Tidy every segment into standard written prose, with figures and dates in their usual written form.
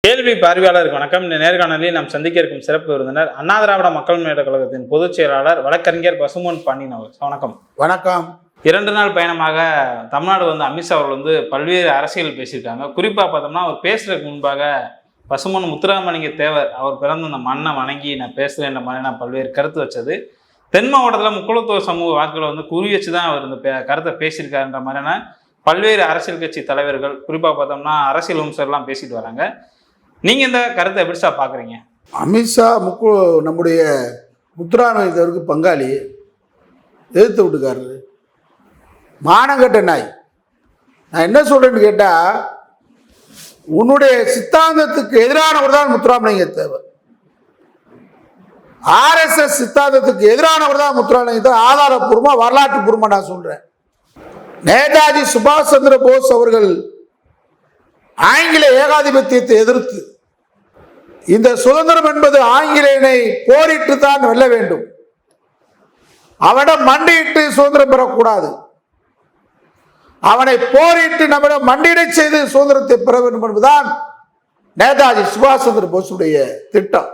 கேள்வி பார்வையாளருக்கு வணக்கம். இந்த நேர்காணலில் நாம் சந்திக்க இருக்கும் சிறப்பு விருந்தினர் அண்ணா திராவிட மக்கள் முன்னேற்ற கழகத்தின் பொதுச் செயலாளர் வழக்கறிஞர் பசும்பொன் பாண்டியன் அவர்கள். வணக்கம். வணக்கம். 2 நாள் பயணமாக தமிழ்நாடு அமித்ஷா அவர்கள் பல்வேறு அரசியல் பேசியிருக்காங்க. குறிப்பாக பார்த்தோம்னா அவர் பேசுறதுக்கு முன்பாக பசும்பொன் முத்துராமலிங்க தேவர் அவர் பிறந்த அந்த மண்ணை வணங்கி நான் பேசுகிறேன் என்ற மாதிரியான பல்வேறு கருத்து வச்சது. தென் மாவட்டத்தில் முக்குளத்தூர் சமூக வாக்குகளை குறி வச்சு தான் அவர் இந்த கருத்தை பேசியிருக்காருன்ற மாதிரியான பல்வேறு அரசியல் கட்சி தலைவர்கள் குறிப்பாக பார்த்தோம்னா அரசியல் விமர்சகர்லாம் பேசிட்டு வராங்க. நீங்க இந்த கருத்தை எப்படி சார் பாக்குறீங்க? அமித்ஷா நம்முடைய முத்துராமலிங்கருக்கு பங்காளி எதிர்த்து விட்டுக்காரு. மானங்கட்ட நாய். நான் என்ன சொல்றேன்னு கேட்டா, உன்னுடைய சித்தாந்தத்துக்கு எதிரானவர் தான் முத்துராமலிங்க தேவர். RSS சித்தாந்தத்துக்கு எதிரானவர் தான் முத்துராமலிங்க தேவர். ஆதாரப்பூர்வமா வரலாற்று பூர்வமா நான் சொல்றேன். நேதாஜி சுபாஷ் சந்திர போஸ் அவர்கள் ஆங்கில ஏகாதிபத்தியத்தை எதிர்த்து இந்த சுதந்திரம் என்பது ஆங்கிலேயனை போரிட்டு தான் வெல்ல வேண்டும், அவனிடம் மண்டியிட்டு சுதந்திரம் பெறக்கூடாது, அவனை போரிட்டு நம்மிடம் மண்டியிட செய்து சுதந்திரத்தை பெற வேண்டும் என்பதுதான் நேதாஜி சுபாஷ் சந்திர போஸுடைய திட்டம்.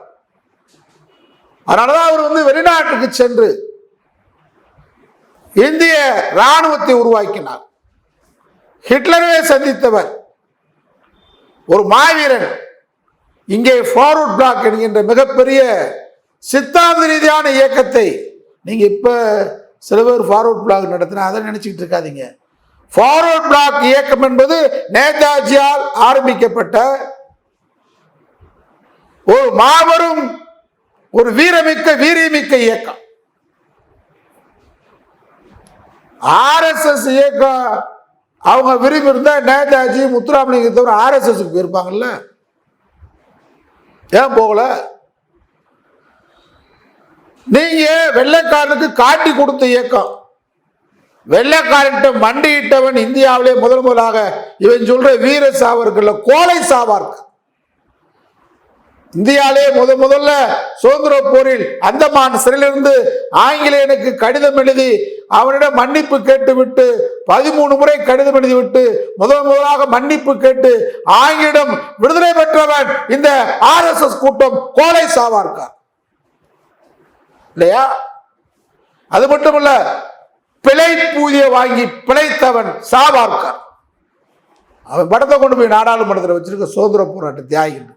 அதனாலதான் அவர் வெளிநாட்டுக்கு சென்று இந்திய இராணுவத்தை உருவாக்கினார். ஹிட்லரை சந்தித்தவர், ஒரு மாவீரன். இங்கே ஃபார்வர்ட் பிளாக் என்கின்ற மிகப்பெரிய சித்தாந்த ரீதியான இயக்கத்தை நீங்க இப்ப சில பேர் ஃபார்வர்ட் பிளாக் நடத்தினா அதை நினைச்சுக்கிட்டு இருக்காதீங்க. ஃபார்வர்ட் பிளாக் இயக்கம் என்பது நேதாஜியால் ஆரம்பிக்கப்பட்ட ஒரு மாபெரும் ஒரு வீரியமிக்க இயக்கம். RSS இயக்கம் அவங்க விரும்பி இருந்தா நேதாஜி முத்துராமலிங்க தவிர RSSக்கு போயிருப்பாங்கல்ல, ஏன் போகல? நீங்க வெள்ளைக்காரனுக்கு காட்டி கொடுத்த இயக்கம். வெள்ளைக்காரன்ட்ட மண்டியிட்டவன் இந்தியாவிலே முதலாக இவன் சொல்ற வீர சாவர்கள், கோலை சாவார்கள். இந்தியாவிலே முதல்ல சுதந்திர போரில் அந்தமான் சிறையிலிருந்து ஆங்கிலேயனுக்கு கடிதம் எழுதி அவனிடம் மன்னிப்பு கேட்டுவிட்டு 13 முறை கடிதம் எழுதிவிட்டு முதலாக மன்னிப்பு கேட்டு ஆங்கிலிடம் விடுதலை பெற்றவன் இந்த RSS கூட்டம், கோலை சாவார்கார் இல்லையா? அது மட்டுமல்ல, பிழை பூதிய வாங்கி பிழைத்தவன் சாவார்கார். அவன் படத்தை கொண்டு போய் நாடாளுமன்றத்தில் வச்சிருக்க சுதந்திர போராட்ட தியாகிகள்.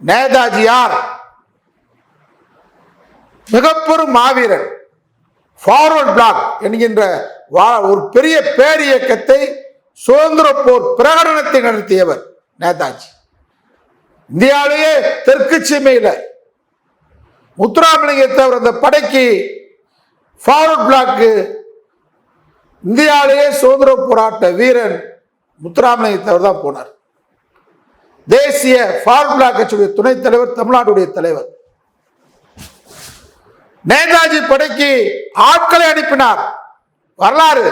நேதாஜி யார்? மிகப்பெரும் மாவீரன். ஃபார்வர்ட் பிளாக் என்கின்ற ஒரு பெரிய பேரியக்கத்தை, சுதந்திர போர் பிரகடனத்தை நடத்தியவர் நேதாஜி. இந்தியாவிலேயே தெற்கு சீமையில் முத்துராமலிங்க தேவர் அந்த படைக்கு ஃபார்வர்ட் பிளாக்கு இந்தியாவிலேயே சுதந்திர போராட்ட வீரன் முத்துராமலிங்க தேவர் தான் போனார். தேசிய ஃபார்வர்ட் பிளாக் கட்சியுடைய துணைத் தலைவர், தமிழ்நாட்டுடைய தலைவர். நேதாஜி படைக்கு ஆட்களை அனுப்பினார். வரலாறு.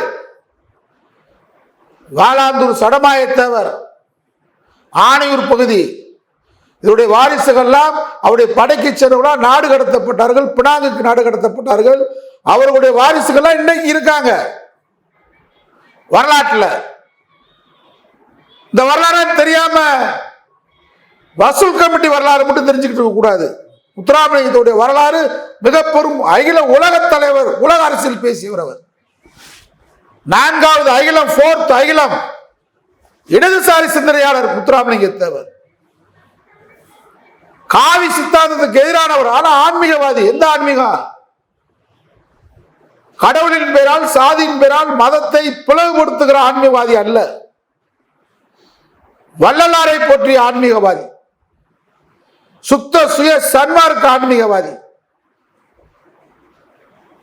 வாலாந்தூர் சடமாயத்தேவர், ஆணையூர் பகுதி, இதனுடைய வாரிசுகள்லாம் அவருடைய படைக்கு சென்றவர்களால் நாடு கடத்தப்பட்டார்கள், பினாங்குக்கு நாடு கடத்தப்பட்டார்கள். அவர்களுடைய வாரிசுகள்லாம் இன்னைக்கு இருக்காங்க வரலாற்றுல. இந்த வரலாறு தெரியாம வசூல் கமிட்டி வரலாறு மட்டும் தெரிஞ்சுக்கிட்டு இருக்க கூடாது. முத்துராமலிங்கத்துடைய வரலாறு மிக பெரும் அகில உலக தலைவர், உலக அரசியல் பேசியவர் அவர். 4வது அகிலம், 4th அகிலம் இடதுசாரி சிந்தனையாளர் முத்துராமலிங்க தேவர். காவி சித்தாந்தத்துக்கு எதிரானவர், ஆனா ஆன்மீகவாதி. எந்த ஆன்மீகம்? கடவுளின் பெயரால், சாதியின் பெயரால் மதத்தை பிளவுபடுத்துகிற ஆன்மீகவாதி அல்ல. வள்ளலாரை போற்றிய ஆன்மீகவாதி, சுத்த சுய சன்மார்க்க ஆன்மீகவாதி.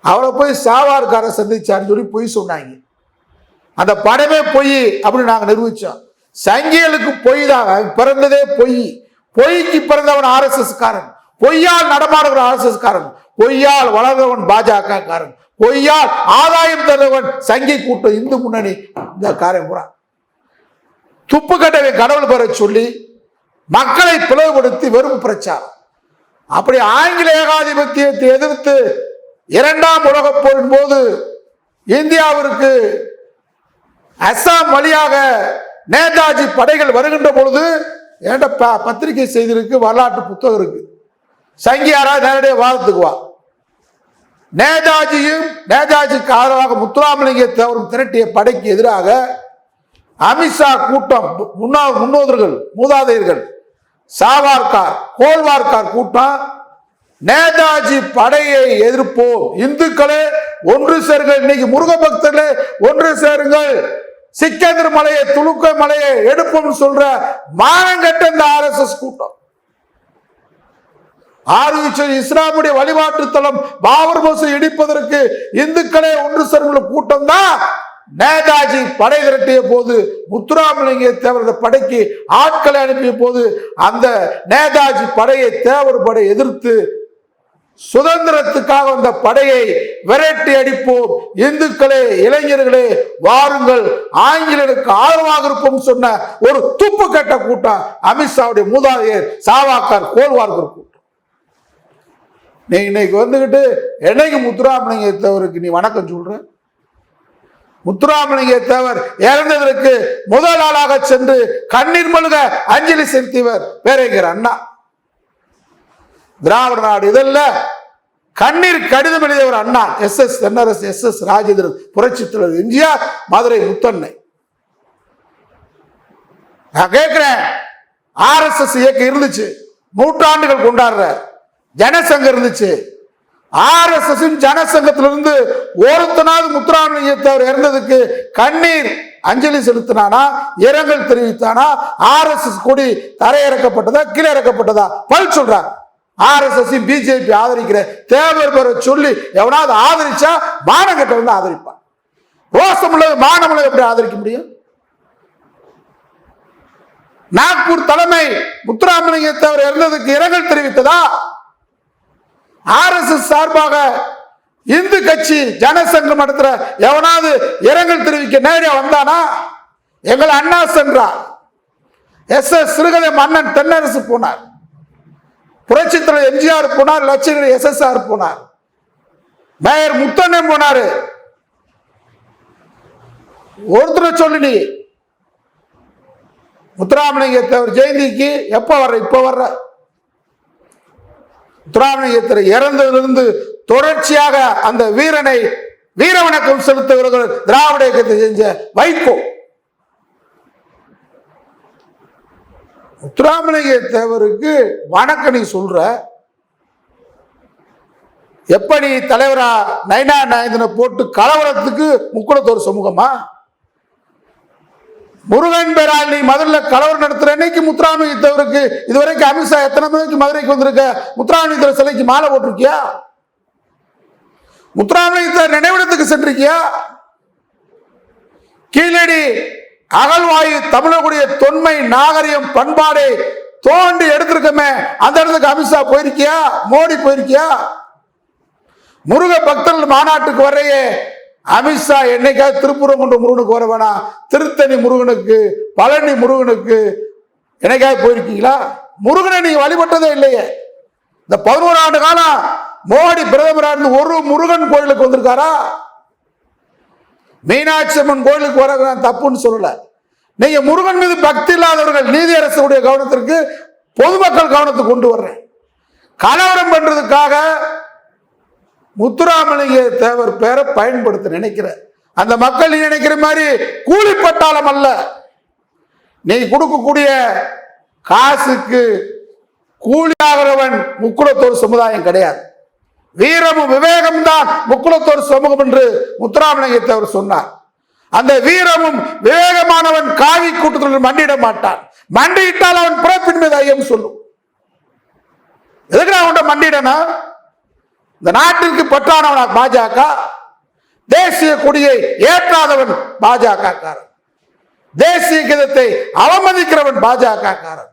அவரை போய் சாவார்கார சந்திச்சான்னு சொல்லி பொய் சொன்னாங்க. அந்த படமே பொய் அப்படின்னு நாங்க நிரூபிச்சோம். சங்கிகளுக்கு பொய் தான், பிறந்ததே பொய். பொய்க்கு பிறந்தவன் RSS காரன், பொய்யால் நடமாடுகிற RSS காரன், பொய்யால் வளர்ந்தவன் பாஜக காரன், பொய்யால் ஆதாயம் தருவன் சங்கி கூட்டம், இந்து முன்னணி. இந்த காரம் பூரா துப்பு கட்டவை கடவுள் பெற சொல்லி மக்களை பிளவுபடுத்தி வெறும் பிரச்சாரம். அப்படி ஆங்கில ஏகாதிபத்தியத்தை எதிர்த்து 2ஆம் உலகப் போரின் போது இந்தியாவிற்கு அஸ்ஸாம் வழியாக நேதாஜி படைகள் வருகின்ற பொழுது என்கிட்ட பத்திரிகை செய்தி இருக்கு, வரலாற்று புத்தகம் இருக்கு. சங்கியாரா நேரடியாக வாதத்துக்கு வா. நேதாஜிக்கு ஆதரவாக முத்துராமலிங்க தேவரும் திரட்டிய படைக்கு எதிராக அமித்ஷா கூட்டம், முன்னோதர்கள் மூதாதையர்கள் சாவார்கார் கோல்வார்கார் கூட்டம், நேதாஜி படையை எதிர்ப்போம், இந்துக்களே ஒன்று சேருங்கள், இன்னைக்கு முருக பக்தர்களே ஒன்று சேருங்கள், சிக்கந்தர் மலையை துலுக்க மலையை எடுப்போம் சொல்ற மானங்கட்ட இந்த RSS கூட்டம். இஸ்லாமுடைய வழிபாட்டு தலம் பாபர் மசூதி இடிப்பதற்கு இந்துக்களே ஒன்று சேருங்கள் கூட்டம் தான் நேதாஜி படை திரட்டிய போது, முத்துராமலிங்க தேவர் படைக்கு ஆட்களை அனுப்பிய போது அந்த நேதாஜி படையை தேவர் படை எதிர்த்து சுதந்திரத்துக்காக அந்த படையை விரட்டி அடிப்போம், இந்துக்களே இளைஞர்களே வாருங்கள், ஆங்கிலேயருக்கு ஆதரவாக இருப்போம் சொன்ன ஒரு துப்பு கட்ட கூட்டம் அமித்ஷாவுடைய மூதாதையர் சாவார்கார் கோல்வார்கர் கூட்டம். நீ இன்னைக்கு வந்துகிட்டு என்னைக்கு முத்துராமலிங்க தேவருக்கு நீ வணக்கம் சொல்ற? முத்துராமலிங்க தேவர் இறந்ததற்கு முதல் ஆளாக சென்று கண்ணீர் மல்க அஞ்சலி செலுத்தியவர் பேரறிஞர் அண்ணா. திராவிட நாடு இதல்ல கண்ணீர் கடிதம் எழுதியவர் அண்ணா. எஸ்.எஸ். ராஜேந்திரன், புரட்சி தலைவர் எம்ஜிஆர், மதுரை முத்தண்ணை. நான் கேட்கிறேன், RSS இயக்கம் இருந்துச்சு, நூற்றாண்டுகள் கொண்டாடுற ஜனசங்கம் இருந்துச்சு. RSS ஜனசங்கத்திலிருந்து ஒருத்தனாவது முத்துராமலிங்க தேவர் இறந்ததுக்கு கண்ணீர் அஞ்சலி செலுத்தினானா, இரங்கல் தெரிவித்தானா? RSS கொடி தரையிறக்கப்பட்டதா கீழே இறக்கப்பட்டதா? பல் சொல்றாங்க. RSS பிஜேபி ஆதரிக்கிற தேவர் பெற சொல்லி எவனாவது ஆதரிச்சா மானங்கட்ட வந்து ஆதரிப்பான். ரோசம் உள்ளது மானம் உள்ளது எப்படி ஆதரிக்க முடியும்? நாக்பூர் தலைமை முத்துராமலிங்க தேவர் இறந்ததுக்கு இரங்கல் தெரிவித்ததா? RSS சார்பாக இந்து கட்சி ஜனசங்கம் நடத்துற எவனாவது இரங்கல் தெரிவிக்க நேரடியா வந்தானா? எங்கள் அண்ணா சென்றார், எஸ்.எஸ். சிறுகதை மன்னன் தென்னரசு போனார், புரட்சி தலைவர் எம்ஜிஆர் போனார், லட்சுமி SSR போனார், மேயர் முத்தண்ணன் போனாரு. ஒருத்தர் சொல்லி நீ முத்துராமலிங்க தேவர் ஜெயந்திக்கு எப்ப வர்ற? இப்ப வர்ற. முத்துராமலிங்கத்தில் இறந்ததிலிருந்து தொடர்ச்சியாக அந்த வீரனை வீர வணக்கம் செலுத்துகிறவர்கள் திராவிட இயக்கத்தை செஞ்ச வைகோ. முத்துராமலிங்க தேவருக்கு வணக்கம் நீ சொல்ற, எப்படி தலைவரா நைனா நாயந்தனை போட்டு கலவரத்துக்கு முக்குளத்தோர் சமூகமா? முருகன் பேரால் நீ மதுரையில கலவரம் நடத்துற அன்னைக்கு முத்துராமலிங்க தேவருக்கு இதுவரைக்கும் அமித்ஷா எத்தனை மணிக்கு மதுரைக்கு வந்திருக்க? முத்துராமலிங்க தேவர் சிலைக்கு மாலை போட்டிருக்கியா? முத்துராமலிங்க தேவர் நினைவிடத்துக்கு சென்றிருக்கியா? கீழடி அகழ்வாயு தமிழர்களுடைய தொன்மை நாகரிகம் பண்பாடை தோண்டி எடுத்திருக்கமே, அந்த இடத்துக்கு அமித்ஷா போயிருக்கியா? மோடி போயிருக்கியா? முருக பக்தர்கள் மாநாட்டுக்கு வரையே அமித்ஷா என்னைக்காவது திருப்பூரங்குன்ற முருகனுக்கு வர வேணாம், திருத்தணி முருகனுக்கு, பழனி முருகனுக்கு என்னைக்காவது போயிருக்கீங்களா? முருகனை நீங்க வழிபட்டதே இல்லையே. இந்த 11 ஆண்டு காலம் மோடி பிரதமராக இருந்து ஒரு முருகன் கோயிலுக்கு வந்திருக்காரா? மீனாட்சி அம்மன் கோயிலுக்கு வர தப்புன்னு சொல்லல. நீங்க முருகன் மீது பக்தி இல்லாதவர்கள் நீதியரசுடைய கவனத்திற்கு, பொதுமக்கள் கவனத்துக்கு கொண்டு வர்றேன். கலவரம் பண்றதுக்காக முத்துராமலிங்க தேவர் பேரை பயன்படுத்த நினைக்கிற அந்த மக்கள் நீ நினைக்கிற மாதிரி கூலிப்பட்டாளம் அல்ல. நீ கொடுக்கக்கூடிய காசுக்கு கூலியாகிறவன் முக்குளத்தோர் சமுதாயம் கிடையாது. வீரமும் விவேகம் தான் முக்குளத்தோர் சமூகம் என்று முத்துராமலிங்க தேவர் சொன்னார். அந்த வீரமும் விவேகமானவன் காவி கூட்டத்தில் மண்டியிட மாட்டான். மண்டியிட்டால் அவன் பிறப்பின் மீது ஐயம் சொல்லும். எதுக்கு அவன் மண்டியிடனா? இந்த நாட்டிற்கு பற்றானவன் பாஜக, தேசிய கொடியை ஏற்றாதவன் பாஜக காரன், தேசிய கீதத்தை அவமதிக்கிறவன் பாஜக காரன்,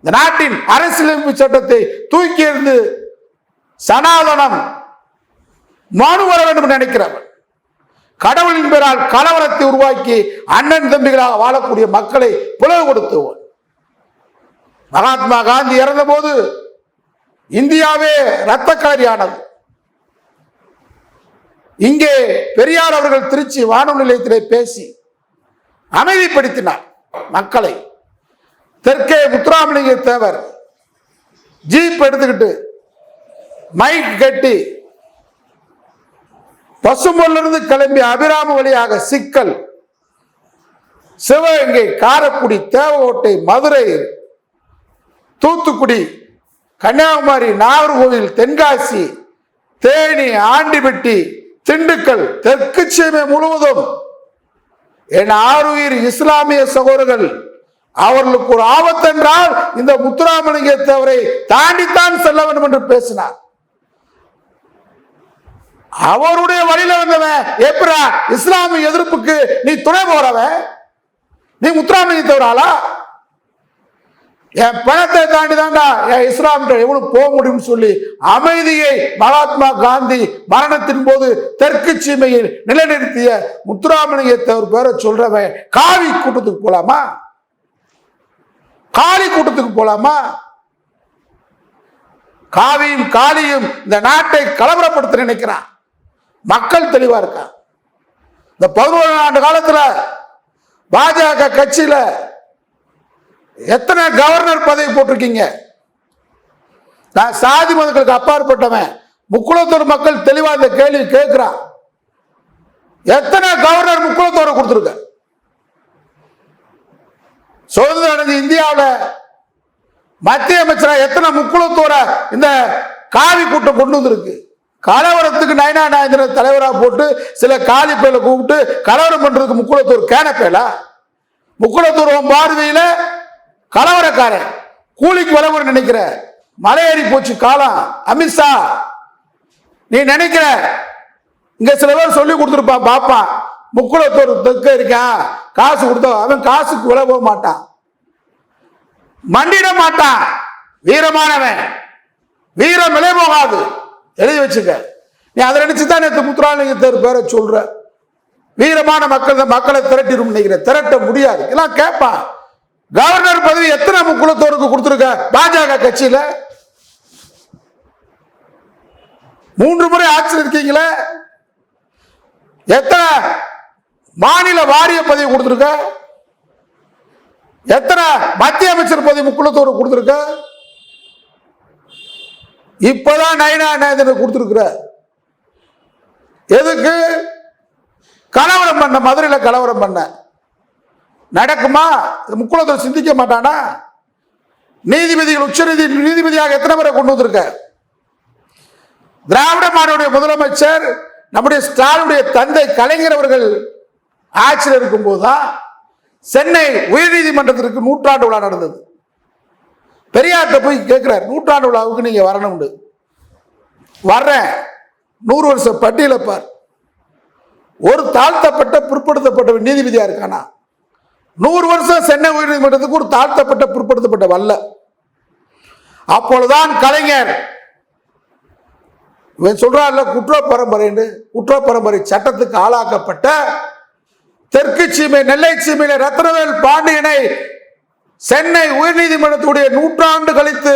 இந்த நாட்டின் அரசியலமைப்பு சட்டத்தை தூக்கி எறிந்து சனாதனம் மனு வர வேண்டும் நினைக்கிறவன், கடவுளின் பெயரால் கலவரத்தை உருவாக்கி அண்ணன் தம்பிகளாக வாழக்கூடிய மக்களை பிளவுபடுத்துவன். மகாத்மா காந்தி இறந்த போது இந்தியாவே இரத்த களரியானது. இங்கே பெரியார் அவர்கள் திருச்சி வானொலி நிலையத்திலே பேசி அமைதிப்படுத்தினார் மக்களை. தெற்கே முத்துராமலிங்க தேவர் ஜீப் எடுத்துக்கிட்டு மைக் கட்டி பசும்பொன்னிலிருந்து கிளம்பி அபிராம வழியாக சிக்கல், சிவகங்கை, காரைக்குடி, தேவகோட்டை, மதுரை, தூத்துக்குடி, கன்னியாகுமரி, நாகர்கோவில், தென்காசி, தேனி, ஆண்டிபட்டி, திண்டுக்கல், தெற்கு சீமை முழுவதும் என் ஆருயிர் இஸ்லாமிய சகோதரர்கள் அவர்களுக்கு ஒரு ஆபத்து என்றால் இந்த முத்துராமலிங்க தேவரை தாண்டித்தான் செல்ல வேண்டும் என்று பேசினார். அவருடைய வழியில வந்தவன் எப்பரா இஸ்லாமிய எதிர்ப்புக்கு நீ துணை போறவன்? நீ முத்துராமலிங்க தேவராளா? என் பணத்தை தாண்டி தாண்டா என் இஸ்லாம் எவ்வளவு போக முடியும்னு சொல்லி அமைதியை மகாத்மா காந்தி மரணத்தின் போது தெற்கு சீமையில் நிலைநிறுத்திய முத்துராமலிங்க தேவர் பேரை சொல்றவன் காவி கூட்டத்துக்கு போலாமா? காளி கூட்டத்துக்கு போலாமா? காவியும் காளியும் இந்த நாட்டை கலவரப்படுத்த நினைக்கிறான். மக்கள் தெளிவா இருக்கான். இந்த 11 ஆண்டு காலத்துல பாஜக கட்சியில எத்தனை கவர்னர் பதவி போட்டிருக்கீங்க? நான் சாதி மதங்களுக்கு அப்பாற்பட்டவன். முக்குளத்தூர் மக்கள் தெளிவா இந்த கேள்வி கேட்கிறான். எத்தனை கவர்னர் முக்குளத்தூரை கொடுத்திருக்க? சுதந்திரம் அடைஞ்ச இந்தியாவில் மத்திய அமைச்சரா எத்தனை முக்குளத்தூரை இந்த காவி கூட்டம் கொண்டு வந்திருக்கு? கலவரத்துக்கு நயனா நாயந்திரன் தலைவரா போட்டு சில காலி பேரை கூப்பிட்டு கலவரம் பண்றதுக்கு முக்குளத்தூர் கேனப்பேலா? முக்குளத்தூர் பார்வையில கலவரக்காரன், கூலிக்கு வரவர் நினைக்கிற, மலையேறி போச்சு காலம். அமித்ஷா நீ நினைக்கிற இங்க சில பேர் சொல்லி கொடுத்துருப்பான் பாப்பான், முக்குளத்தூர் தெற்க இருக்கான், காசு கொடுத்தா அவன் காசுக்கு விலை போக மாட்டான், மண்டிட மாட்டான். வீரமானவன், வீரம் விலை போகாது, எழுதி வச்சுக்க. நீ அதை நினைச்சுதான் நேற்று முத்துராமலிங்க தேவர் பேரை சொல்ற. வீரமான மக்களை திரட்டிடும் நினைக்கிற, திரட்ட முடியாது. எல்லாம் கேட்பான். கவர்னர் பதவி எத்தனை முக்குளத்தோருக்கு கொடுத்திருக்க பாஜக கட்சியில? 3 முறை ஆட்சியில் இருக்கீங்களே, எத்தனை மாநில வாரிய பதவி கொடுத்திருக்க? எத்தனை மத்திய அமைச்சர் பதவி முக்குளத்தோருக்கு கொடுத்திருக்க? இப்பதான் நயனா நாயந்திரன் கொடுத்திருக்கிற. எதுக்கு? கலவரம் பண்ண, மதுரையில கலவரம் பண்ண. நடக்குமா? முக்குளத்தூர் சிந்திக்க மாட்டானா? நீதிபதிகள், உச்ச நீதிபதியாக எத்தனை பேரை கொண்டு வந்திருக்க? திராவிட மாடலுடைய முதலமைச்சர் நம்முடைய ஸ்டாலினுடைய தந்தை கலைஞர் அவர்கள் ஆட்சியில் இருக்கும் போதுதான் சென்னை உயர்நீதிமன்றத்திற்கு 100ஆண்டு விழா நடந்தது. பெரியார்ட்ட போய் கேட்கிறார், 100ஆண்டு விழாவுக்கு நீங்க வரணும். வர்றேன், 100 வருஷம் பட்டியல பார். ஒரு தாழ்த்தப்பட்ட பிற்படுத்தப்பட்ட நீதிபதியா இருக்கானா? 100 வருஷம் சென்னை உயர்நீதிமன்றத்துக்கு ஒரு தாழ்த்தப்பட்ட பிற்படுத்தப்பட்ட வல்ல. அப்பொழுதுதான் கலைஞர் சொல்றாருல, குற்ற பரம்பரை சட்டத்துக்கு ஆளாக்கப்பட்ட தெற்கு சீமை, நெல்லை சீமையில ரத்னவேல் பாண்டியனை சென்னை உயர்நீதிமன்றத்துடைய 100 ஆண்டு கழித்து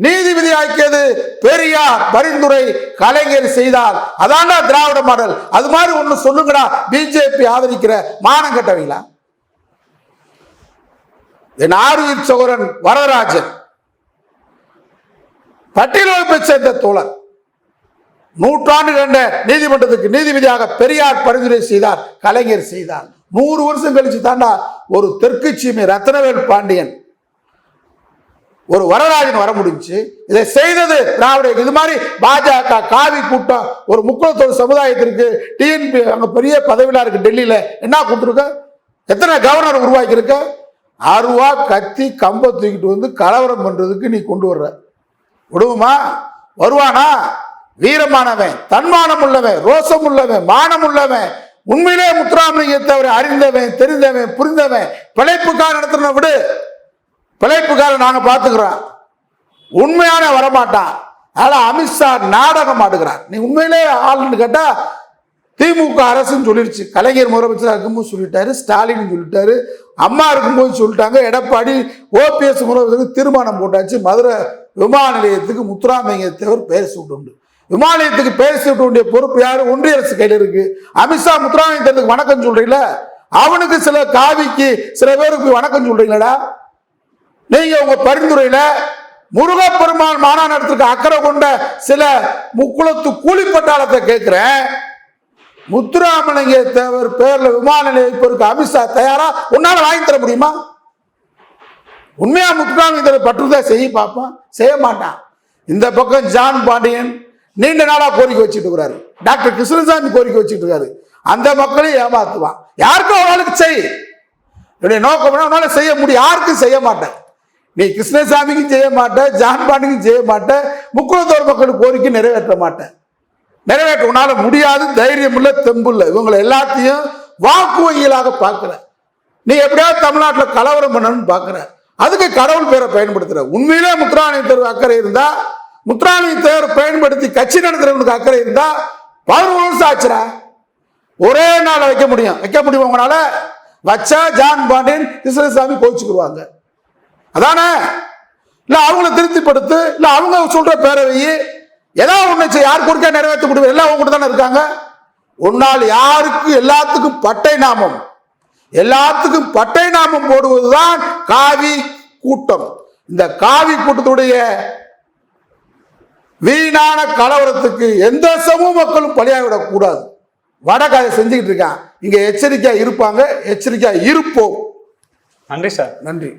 நீதிபதி ஆக்கியது பெரியார், பரிந்துரை கலைஞர் செய்தார். அதான்டா திராவிட மாடல். அது மாதிரி ஒண்ணு சொல்லுங்கடா பிஜேபி ஆதரிக்கிற மானம் கட்டவீங்களா? என் ஆருயிர் சகோதரன் வரதராஜன் பட்டியல் வகுப்பை சேர்ந்த தோழர், 100 ஆண்டு கண்ட நீதிமன்றத்துக்கு நீதிபதியாக பெரியார் பரிந்துரை செய்தார், கலைஞர் செய்தார். 100 வருஷம் கழிச்சு தாண்டா ஒரு தெற்கு சீமை ரத்னவேல் பாண்டியன், ஒரு வரராஜன் வர முடிஞ்சு. இதை செய்தது திராவிட. இது மாதிரி பாஜக காவி கூட்டம் ஒரு முக்குளத்தோர் சமுதாயத்திற்கு டிஎன்பி அங்க பெரிய பதவியில இருக்கு டெல்லியில, என்ன கொடுத்துருக்க? எத்தனை கவர்னர் உருவாக்கி இருக்க? 6 ரூபா கத்தி கம்ப தூக்கிட்டு வந்து கலவரம் பண்றதுக்கு நீ கொண்டு வர்ற. விடுவோமா? வருவானா? வீரமானவன், தன்மானம் உள்ளவன், ரோசம் உள்ளவன், மானம் உள்ளவன், உண்மையிலே முத்துராமலிங்க தேவரை அறிந்தவன், தெரிந்தவன், புரிந்தவன், பிழைப்புக்கார நடத்தின விடு. பிழைப்புக்கார நாங்க பார்த்துக்கிறோம். உண்மையான வரமாட்டான். ஆனா அமித்ஷா நாடகம் ஆடுகிறார். நீ உண்மையிலே ஆளுன்னு கேட்டா திமுக அரசுன்னு சொல்லிடுச்சு. கலைஞர் முதலமைச்சராக இருக்கும்போது சொல்லிட்டாரு, ஸ்டாலின் சொல்லிட்டாரு, அம்மா இருக்கும்போது சொல்லிட்டாங்க, எடப்பாடி ஓபிஎஸ் முதலமைச்சருக்கு தீர்மானம் போட்டாச்சு. மதுரை விமான நிலையத்துக்கு முத்துராமலிங்க தேவர் பெயர் சூட்டு. விமான நிலையத்துக்கு பெயர் சூட்ட வேண்டிய பொறுப்பு யாரு? ஒன்றிய அரசு கையில் இருக்கு. அமித்ஷா முத்துராமலிங்க தேவருக்கு வணக்கம் சொல்றீங்களா? அவனுக்கு சில காவிக்கு சில பேருக்கு வணக்கம் சொல்றீங்களா? நீங்க உங்க பரிந்துரையில முருகப்பெருமான் மாநாடு நடத்துக்கு அக்கறை கொண்ட சில முக்குளத்து கூலி பட்டாளத்தை கேட்கிறேன். முத்துராமலிங்க தேவர் பேர்ல விமான நிலையத்திற்கு அமித்ஷா தயாரா? உன்னால வாங்கி தர முடியுமா? உண்மையா முத்துராமலிங்க தேவர் பற்றுதான் செய்ய பார்ப்பான், செய்ய மாட்டான். இந்த பக்கம் ஜான் பாண்டியன் நீண்ட நாளா கோரிக்கை வச்சுட்டு இருக்கிறாரு, டாக்டர் கிருஷ்ணசாமி கோரிக்கை வச்சுட்டு இருக்காரு. அந்த மக்களையும் ஏமாத்துவான். யாருக்கும் ஒரு ஆளுக்கு செய், என்னுடைய நோக்கம் உன்னால செய்ய முடியும், யாருக்கும் செய்ய மாட்டேன். நீ கிருஷ்ணசாமிக்கும் செய்ய மாட்டேன், ஜான் பாண்டியனுக்கும் செய்ய மாட்டேன், முக்குளத்தோர் மக்களுக்கு கோரிக்கை நிறைவேற்ற மாட்டேன். நிறைவேற்ற உன்னால முடியாது, தைரியம் இல்ல, தெம்பு இல்லை. இவங்களை எல்லாத்தையும் வாக்கு வங்கிகளாக பார்க்கிற. நீ எப்படியாவது தமிழ்நாட்டில் கலவரம் பண்ணணும்னு பார்க்கிற. அதுக்கு கடவுள் பேரை பயன்படுத்துற. உண்மையிலே முத்துராமலிங்க தேவர் அக்கறை இருந்தா, முத்துராமலிங்க தேவர் பயன்படுத்தி கட்சி நடத்துறவனுக்கு அக்கறை இருந்தா 11 வருஷம் ஆச்சுரா. ஒரே நாள் வைக்க முடியும் உங்களால. வச்சா ஜான் பாண்டியன் கிருஷ்ணசாமி கோச்சுக்குருவாங்க. அதானே? இல்ல அவங்கள திருப்திப்படுத்து, இல்ல அவங்க சொல்ற பேரவை ஏதாவது ஒண்ணு செய்ய. யாருக்கு கொடுக்க நிறைவேற்ற முடியும்? எல்லாம் அவங்க கூட தானே இருக்காங்க. உன்னால் யாருக்கு எல்லாத்துக்கும் பட்டை நாமம், எல்லாத்துக்கும் பட்டை நாமம் போடுவதுதான் காவி கூட்டம். இந்த காவி கூட்டத்துடைய வீணான கலவரத்துக்கு எந்த சமூக மக்களும் பலியாகிவிடக் கூடாது. வடக்காக செஞ்சுக்கிட்டு இருக்கான். இங்க எச்சரிக்கையா இருப்பாங்க, எச்சரிக்கையா இருப்போம். நன்றி சார். நன்றி.